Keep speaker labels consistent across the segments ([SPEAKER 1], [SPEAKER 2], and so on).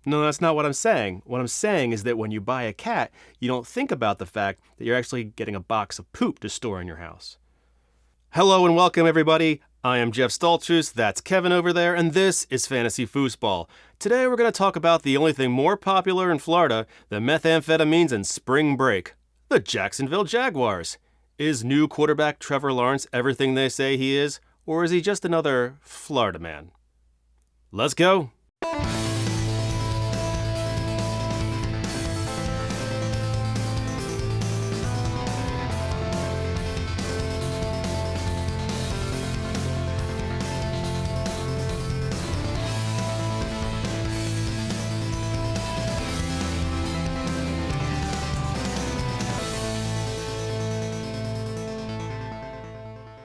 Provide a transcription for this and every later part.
[SPEAKER 1] No, that's not what I'm saying. What I'm saying is that when you buy a cat, you don't think about the fact that you're actually getting a box of poop to store in your house. Hello and welcome, everybody. I am Jeff Stoltzfus, that's Kevin over there, and this is Fantasy Fusball. Today we're going to talk about the only thing more popular in Florida than methamphetamines and spring break, the Jacksonville Jaguars. Is new quarterback Trevor Lawrence everything they say he is, or is he just another Florida man? Let's go.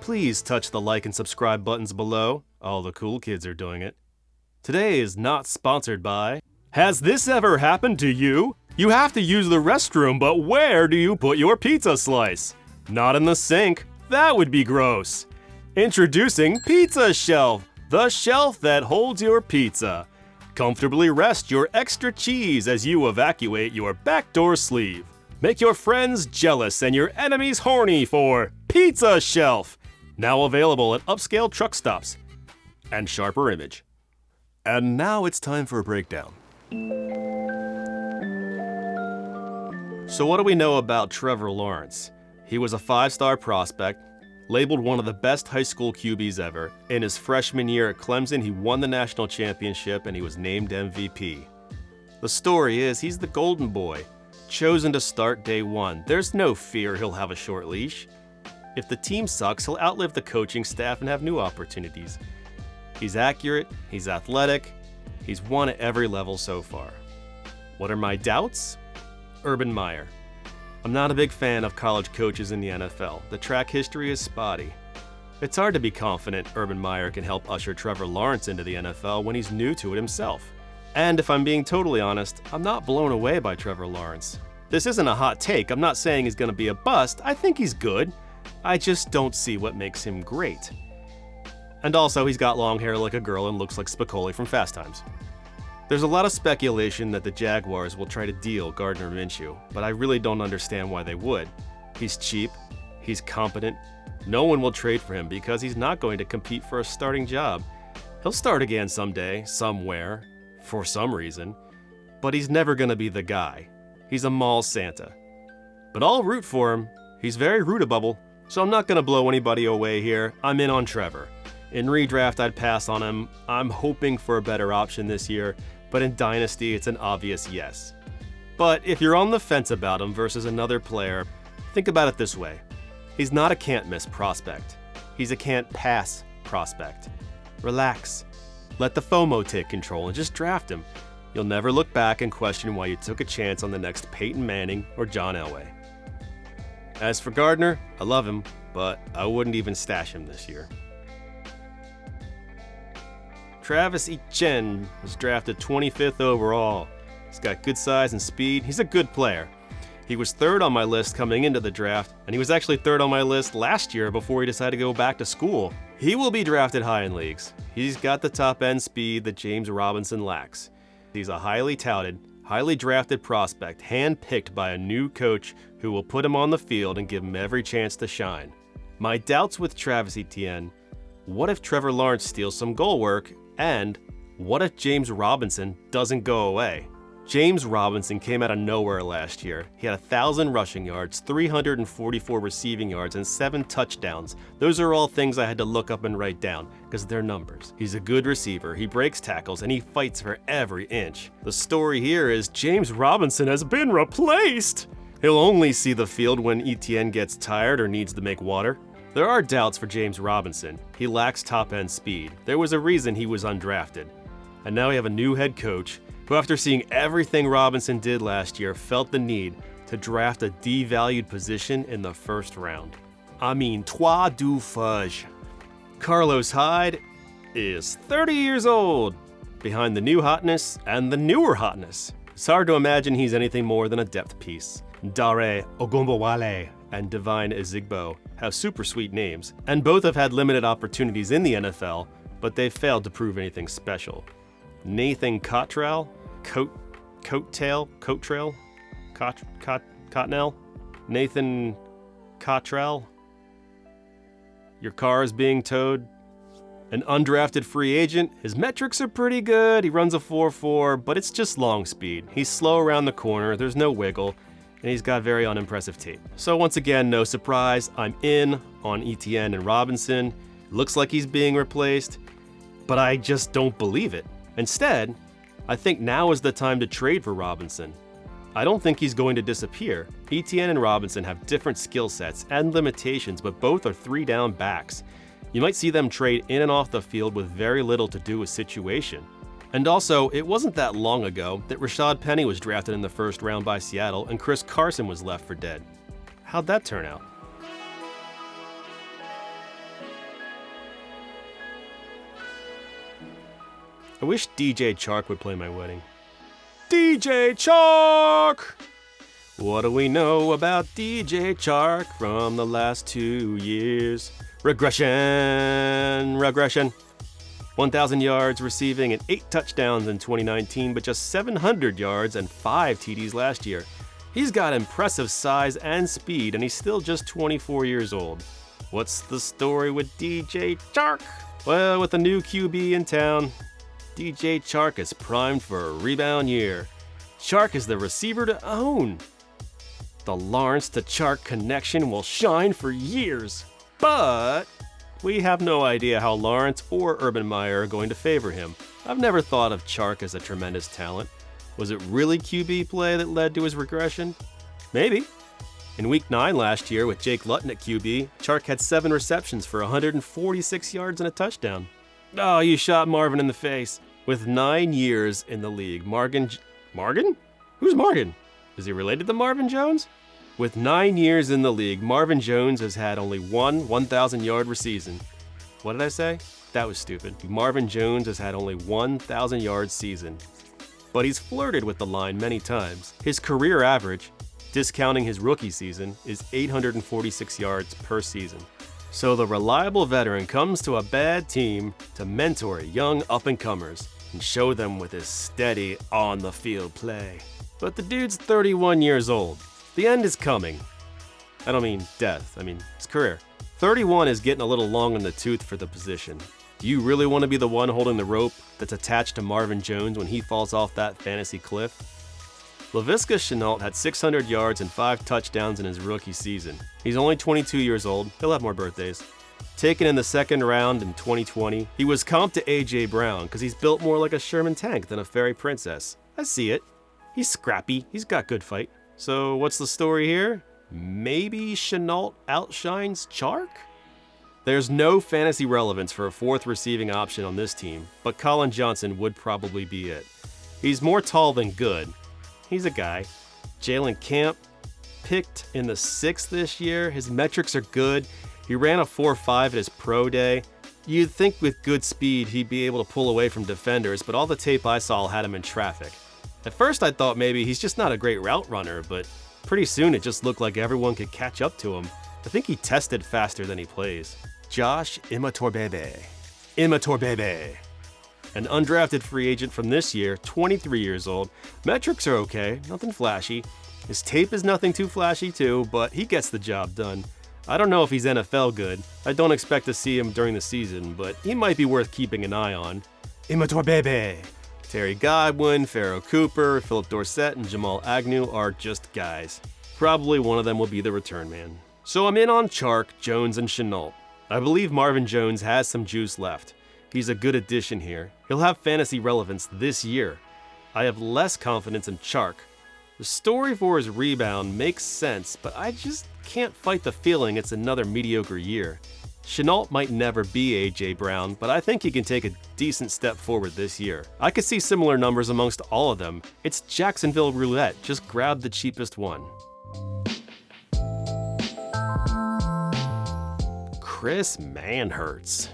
[SPEAKER 1] Please touch the like and subscribe buttons below. All the cool kids are doing it. Today is not sponsored by... Has this ever happened to you? You have to use the restroom, but where do you put your pizza slice? Not in the sink. That would be gross. Introducing Pizza Shelf, the shelf that holds your pizza. Comfortably rest your extra cheese as you evacuate your backdoor sleeve. Make your friends jealous and your enemies horny for Pizza Shelf. Now available at upscale truck stops and sharper image. And now it's time for a breakdown. So what do we know about Trevor Lawrence? He was a 5-star prospect, labeled one of the best high school QBs ever. In his freshman year at Clemson, he won the national championship and he was named MVP. The story is he's the golden boy, chosen to start day one. There's no fear he'll have a short leash. If the team sucks, he'll outlive the coaching staff and have new opportunities. He's accurate, he's athletic, he's won at every level so far. What are my doubts? Urban Meyer. I'm not a big fan of college coaches in the NFL. The track history is spotty. It's hard to be confident Urban Meyer can help usher Trevor Lawrence into the NFL when he's new to it himself. And if I'm being totally honest, I'm not blown away by Trevor Lawrence. This isn't a hot take. I'm not saying he's going to be a bust. I think he's good. I just don't see what makes him great. And also, he's got long hair like a girl and looks like Spicoli from Fast Times. There's a lot of speculation that the Jaguars will try to deal Gardner Minshew, but I really don't understand why they would. He's cheap, he's competent, no one will trade for him because he's not going to compete for a starting job. He'll start again someday, somewhere, for some reason, but he's never going to be the guy. He's a mall Santa. But I'll root for him. He's very rootable. So I'm not going to blow anybody away here. I'm in on Trevor. In redraft, I'd pass on him. I'm hoping for a better option this year, but in Dynasty, it's an obvious yes. But if you're on the fence about him versus another player, think about it this way. He's not a can't-miss prospect. He's a can't-pass prospect. Relax. Let the FOMO take control and just draft him. You'll never look back and question why you took a chance on the next Peyton Manning or John Elway. As for Gardner, I love him, but I wouldn't even stash him this year. Travis Etienne was drafted 25th overall. He's got good size and speed. He's a good player. He was 3rd on my list coming into the draft, and he was actually 3rd on my list last year before he decided to go back to school. He will be drafted high in leagues. He's got the top-end speed that James Robinson lacks. He's a highly touted, highly drafted prospect, hand-picked by a new coach who will put him on the field and give him every chance to shine. My doubts with Travis Etienne: what if Trevor Lawrence steals some goal work? And what if James Robinson doesn't go away? James Robinson came out of nowhere last year. He had 1,000 rushing yards, 344 receiving yards, and 7 touchdowns. Those are all things I had to look up and write down, because they're numbers. He's a good receiver, he breaks tackles, and he fights for every inch. The story here is James Robinson has been replaced! He'll only see the field when Etienne gets tired or needs to make water. There are doubts for James Robinson. He lacks top-end speed. There was a reason he was undrafted. And now we have a new head coach who, after seeing everything Robinson did last year, felt the need to draft a devalued position in the first round. I mean, toi du fudge. Carlos Hyde is 30 years old, behind the new hotness and the newer hotness. It's hard to imagine he's anything more than a depth piece. Dare Ogunbowale and Devine Ozigbo have super sweet names, and both have had limited opportunities in the NFL, but they've failed to prove anything special. Nathan Cottrell? Cotnell, Nathan Cottrell. Your car is being towed. An undrafted free agent. His metrics are pretty good. He runs a 4.4, but it's just long speed. He's slow around the corner, there's no wiggle, and he's got very unimpressive tape. So once again, no surprise, I'm in on Etienne and Robinson. Looks like he's being replaced, but I just don't believe it. Instead, I think now is the time to trade for Robinson. I don't think he's going to disappear. Etienne and Robinson have different skill sets and limitations, but both are 3-down backs. You might see them trade in and off the field with very little to do with situation. And also, it wasn't that long ago that Rashad Penny was drafted in the first round by Seattle and Chris Carson was left for dead. How'd that turn out? I wish DJ Chark would play my wedding. DJ Chark! What do we know about DJ Chark from the last 2 years? Regression. 1,000 yards receiving and 8 touchdowns in 2019, but just 700 yards and 5 TDs last year. He's got impressive size and speed, and he's still just 24 years old. What's the story with DJ Chark? Well, with a new QB in town, DJ Chark is primed for a rebound year. Chark is the receiver to own. The Lawrence to Chark connection will shine for years. But we have no idea how Lawrence or Urban Meyer are going to favor him. I've never thought of Chark as a tremendous talent. Was it really QB play that led to his regression? Maybe. In Week 9 last year with Jake Luton at QB, Chark had 7 receptions for 146 yards and a touchdown. Oh, you shot Marvin in the face. With 9 years in the league, Marvin? Who's Marvin? Is he related to Marvin Jones? With 9 years in the league, Marvin Jones has had only one 1,000-yard season. What did I say? That was stupid. Marvin Jones has had only 1,000-yard season. But he's flirted with the line many times. His career average, discounting his rookie season, is 846 yards per season. So the reliable veteran comes to a bad team to mentor young up-and-comers and show them with his steady, on-the-field play. But the dude's 31 years old. The end is coming. I don't mean death, I mean his career. 31 is getting a little long in the tooth for the position. Do you really want to be the one holding the rope that's attached to Marvin Jones when he falls off that fantasy cliff? Laviska Shenault had 600 yards and 5 touchdowns in his rookie season. He's only 22 years old, he'll have more birthdays. Taken in the second round in 2020, he was comped to A.J. Brown because he's built more like a Sherman tank than a fairy princess. I see it. He's scrappy, he's got good fight. So what's the story here? Maybe Shenault outshines Chark? There's no fantasy relevance for a 4th receiving option on this team, but Collin Johnson would probably be it. He's more tall than good. He's a guy. Jalen Camp, picked in the 6th this year. His metrics are good. He ran a 4.5 at his pro day. You'd think with good speed he'd be able to pull away from defenders, but all the tape I saw had him in traffic. At first I thought maybe he's just not a great route runner, but pretty soon it just looked like everyone could catch up to him. I think he tested faster than he plays. Josh Imatorbhebhe. An undrafted free agent from this year, 23 years old. Metrics are okay, nothing flashy. His tape is nothing too flashy too, but he gets the job done. I don't know if he's NFL good. I don't expect to see him during the season, but he might be worth keeping an eye on. Imatorbhebhe. Terry Godwin, Farrell Cooper, Philip Dorsett, and Jamal Agnew are just guys. Probably one of them will be the return man. So I'm in on Chark, Jones, and Shenault. I believe Marvin Jones has some juice left. He's a good addition here. He'll have fantasy relevance this year. I have less confidence in Chark. The story for his rebound makes sense, but I just can't fight the feeling it's another mediocre year. Shenault might never be A.J. Brown, but I think he can take a decent step forward this year. I could see similar numbers amongst all of them. It's Jacksonville roulette, just grab the cheapest one. Chris Manhertz.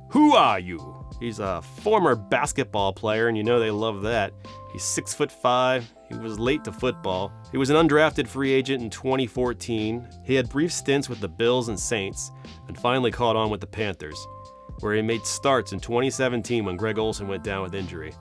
[SPEAKER 1] Who are you? He's a former basketball player, and you know they love that. He's 6'5". He was late to football. He was an undrafted free agent in 2014. He had brief stints with the Bills and Saints, and finally caught on with the Panthers, where he made starts in 2017 when Greg Olsen went down with injury.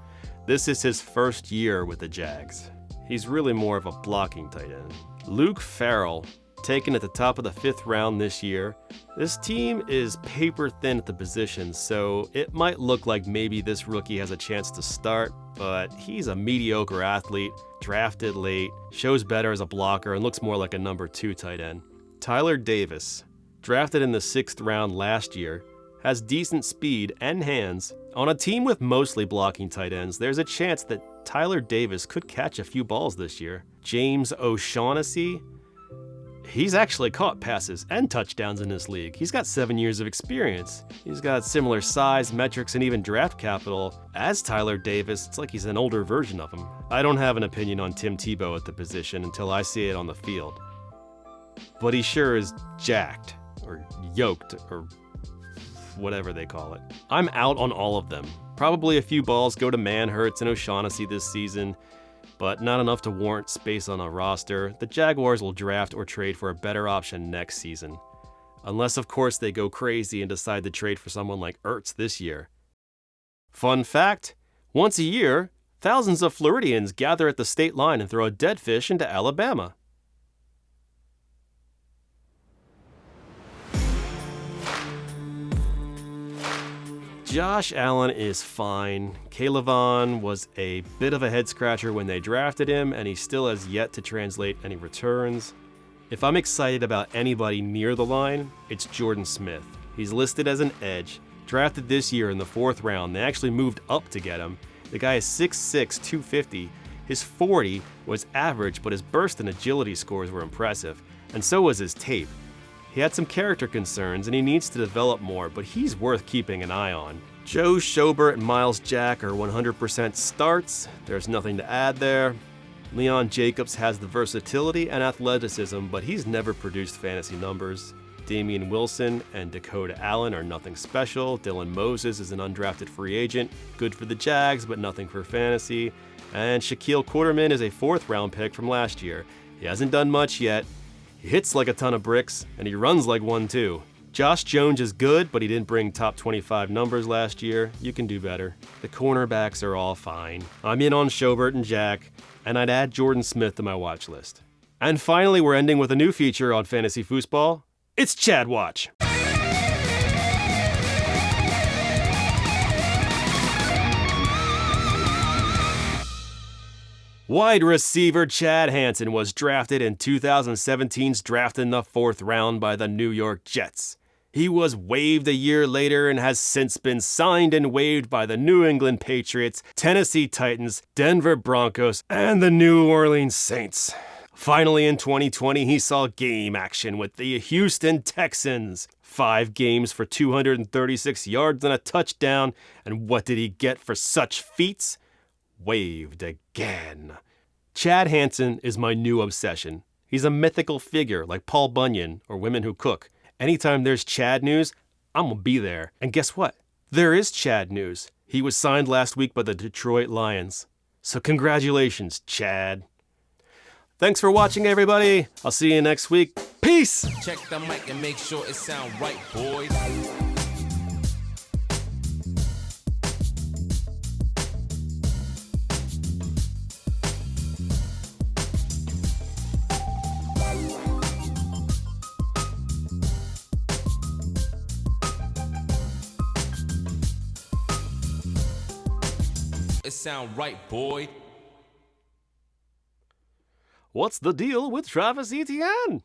[SPEAKER 1] This is his first year with the Jags. He's really more of a blocking tight end. Luke Farrell, taken at the top of the 5th round this year. This team is paper thin at the position, so it might look like maybe this rookie has a chance to start, but he's a mediocre athlete, drafted late, shows better as a blocker, and looks more like a number 2 tight end. Tyler Davis, drafted in the 6th round last year, has decent speed and hands. On a team with mostly blocking tight ends, there's a chance that Tyler Davis could catch a few balls this year. James O'Shaughnessy, he's actually caught passes and touchdowns in this league. He's got 7 years of experience. He's got similar size, metrics, and even draft capital as Tyler Davis. It's like he's an older version of him. I don't have an opinion on Tim Tebow at the position until I see it on the field. But he sure is jacked, or yoked, or whatever they call it. I'm out on all of them. Probably a few balls go to Manhertz and O'Shaughnessy this season, but not enough to warrant space on a roster. The Jaguars will draft or trade for a better option next season. Unless, of course, they go crazy and decide to trade for someone like Ertz this year. Fun fact, once a year, thousands of Floridians gather at the state line and throw a dead fish into Alabama. Josh Allen is fine. Calevon was a bit of a head-scratcher when they drafted him, and he still has yet to translate any returns. If I'm excited about anybody near the line, it's Jordan Smith. He's listed as an edge, drafted this year in the 4th round. They actually moved up to get him. The guy is 6'6", 250. His 40 was average, but his burst and agility scores were impressive, and so was his tape. He had some character concerns, and he needs to develop more, but he's worth keeping an eye on. Joe Shobert and Myles Jack are 100% starts. There's nothing to add there. Leon Jacobs has the versatility and athleticism, but he's never produced fantasy numbers. Damian Wilson and Dakota Allen are nothing special. Dylan Moses is an undrafted free agent, good for the Jags, but nothing for fantasy. And Shaquille Quarterman is a 4th round pick from last year. He hasn't done much yet. He hits like a ton of bricks, and he runs like one too. Josh Jones is good, but he didn't bring top 25 numbers last year. You can do better. The cornerbacks are all fine. I'm in on Shobert and Jack, and I'd add Jordan Smith to my watch list. And finally, we're ending with a new feature on Fantasy Fusball. It's Chad Watch. Wide receiver Chad Hansen was drafted in 2017's draft in the 4th round by the New York Jets. He was waived a year later and has since been signed and waived by the New England Patriots, Tennessee Titans, Denver Broncos, and the New Orleans Saints. Finally, in 2020, he saw game action with the Houston Texans. 5 games for 236 yards and a touchdown, and what did he get for such feats? Waived again. Chad Hansen is my new obsession. He's a mythical figure like Paul Bunyan or Women Who Cook. Anytime there's Chad news, I'm gonna be there. And guess what? There is Chad news. He was signed last week by the Detroit Lions. So congratulations, Chad. Thanks for watching, everybody. I'll see you next week. Peace!
[SPEAKER 2] Check the mic and make sure it sound right, boys. It sound right, boy.
[SPEAKER 1] What's the deal with Travis Etienne?